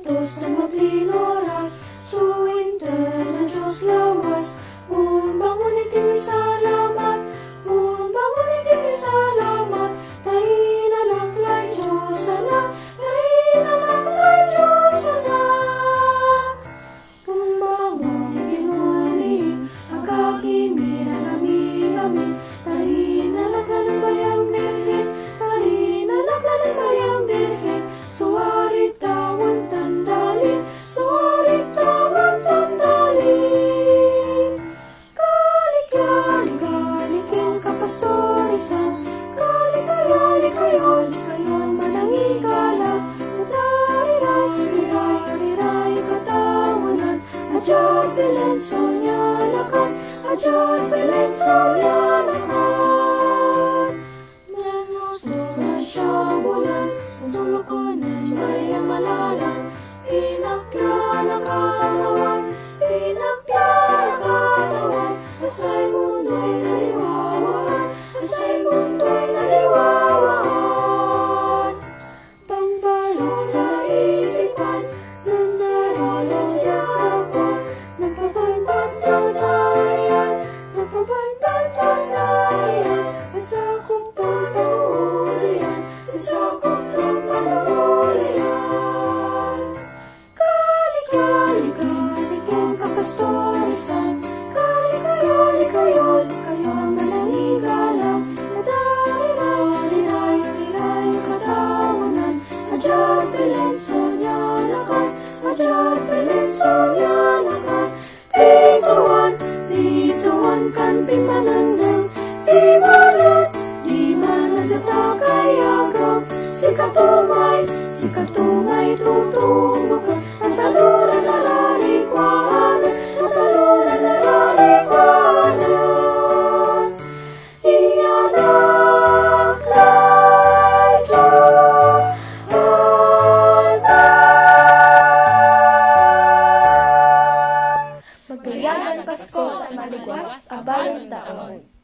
utos na maplinoras, suwinter na Diyos lawas. Bangon itin salamat, bangon itin salamat, tayo nalaklay Diyos sana, tayo nalaklay Diyos sana. Bangon itin uli, agakimira nami amin, tayo nalaklay bayang dirhin, tayo nalaklay bayang dirhin, suwarit tawan tandalin, suwarit tawan tandalin. Belen solyanakan, ajar belen solyanakan. Mengusus na siyang bulan, sulukunan mayang malalang. Pinakya nakatawan, pinakya nakatawan. Asay mundo'y naliwawaan, asay mundo'y naliwawaan. Pangbalot sa isipan, nandarolas siya sa buwan. Napabantay-tantay-tantay, at sakop ng panuulian, at sakop ng panuulian. Kali-kali-kali yung kapastorisan, kali-kali kayo ang manangigalang, nadari-ray-ray katawanan, adyat Belen solyanakan, adyat Belen solyanakan. Bituan kan pimanandang, di malat natakayagam. Si katumay tutumbo ka, at taluran na rarikwanan, at taluran na rarikwanan. Iyanaklay Diyos, Magkaliyanan Pasko at maligwas ang bagong taon.